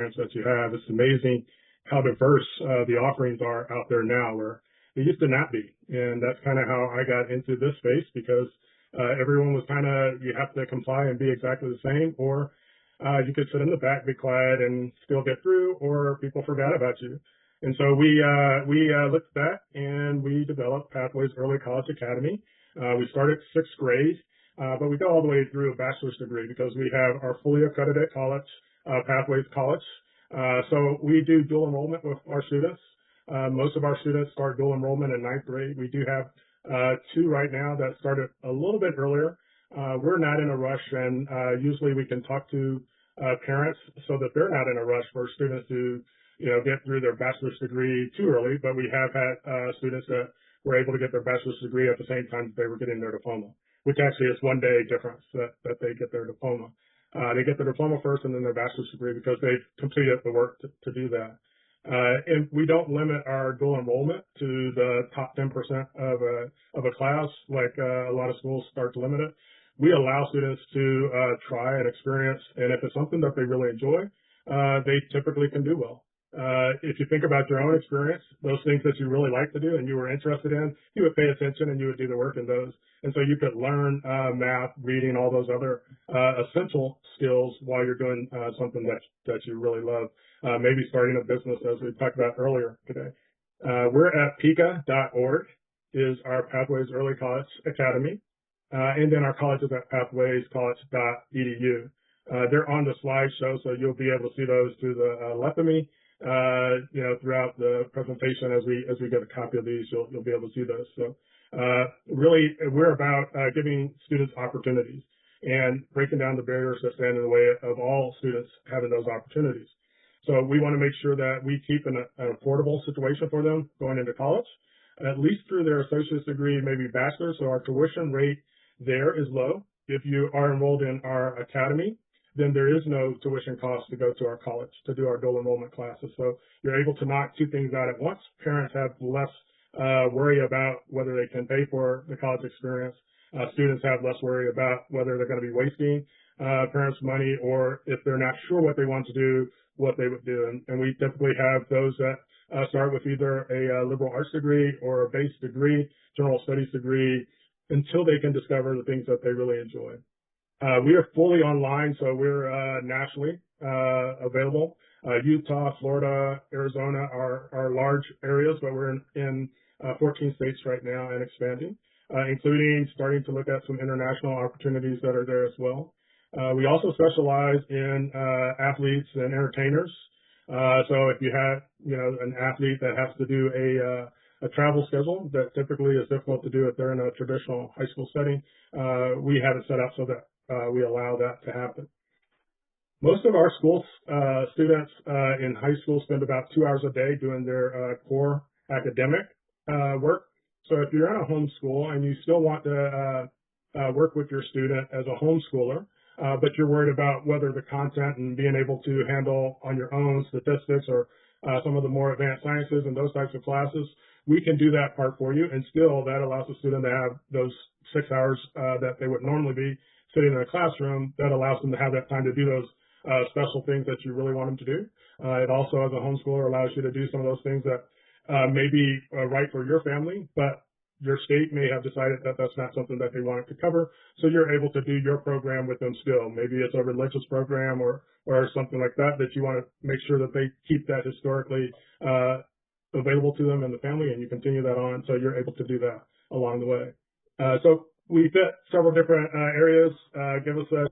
programs that you have. It's amazing how diverse the offerings are out there now, where it used to not be. And that's kind of how I got into this space, because everyone was kind of, you have to comply and be exactly the same, or you could sit in the back, be quiet, and still get through, or people forgot about you. And so we looked at that, and we developed Pathways Early College Academy. We started sixth grade, but we go all the way through a bachelor's degree, because we have our fully accredited college, Pathways College. So we do dual enrollment with our students. Most of our students start dual enrollment in ninth grade. We do have two right now that started a little bit earlier. We're not in a rush, and usually we can talk to parents so that they're not in a rush for students to, get through their bachelor's degree too early. But we have had students that were able to get their bachelor's degree at the same time that they were getting their diploma, which actually is 1 day difference that they get their diploma. They get their diploma first and then their bachelor's degree, because they've completed the work to do that. And we don't limit our dual enrollment to the top 10% of a class, like a lot of schools start to limit it. We allow students to try and experience, and if it's something that they really enjoy, they typically can do well. If you think about your own experience, those things that you really like to do and you were interested in, you would pay attention and you would do the work in those. And so you could learn math, reading, all those other essential skills while you're doing something that you really love. Maybe starting a business, as we talked about earlier today. We're at pika.org is our Pathways Early College Academy. And then our college is at pathwayscollege.edu. They're on the slideshow, so you'll be able to see those through the left of me. Throughout the presentation, as we get a copy of these, you'll be able to see those. So, really, we're about giving students opportunities and breaking down the barriers that stand in the way of all students having those opportunities. So we want to make sure that we keep an affordable situation for them going into college, at least through their associate's degree, maybe bachelor's. So our tuition rate there is low. If you are enrolled in our academy, then there is no tuition cost to go to our college to do our dual enrollment classes. So you're able to knock two things out at once. Parents have less worry about whether they can pay for the college experience. Students have less worry about whether they're going to be wasting parents' money, or if they're not sure what they want to do, what they would do. And we typically have those that start with either a liberal arts degree or a base degree, general studies degree, until they can discover the things that they really enjoy. We are fully online, so we're nationally available. Utah, Florida, Arizona are large areas, but we're in 14 states right now and expanding, including starting to look at some international opportunities that are there as well. We also specialize in athletes and entertainers. So if you have, an athlete that has to do a travel schedule that typically is difficult to do if they're in a traditional high school setting, we have it set up so that we allow that to happen. Most of our school students in high school spend about 2 hours a day doing their core academic work. So if you're in a homeschool and you still want to work with your student as a homeschooler, but you're worried about whether the content and being able to handle on your own statistics or some of the more advanced sciences and those types of classes, we can do that part for you. And still, that allows the student to have those 6 hours that they would normally be sitting in a classroom. That allows them to have that time to do those special things that you really want them to do. It also, as a homeschooler, allows you to do some of those things that may be right for your family, but your state may have decided that that's not something that they wanted to cover. So you're able to do your program with them still. Maybe it's a religious program or something like that you want to make sure that they keep that historically available to them and the family, and you continue that on. So you're able to do that along the way. So we fit several different areas. Give us a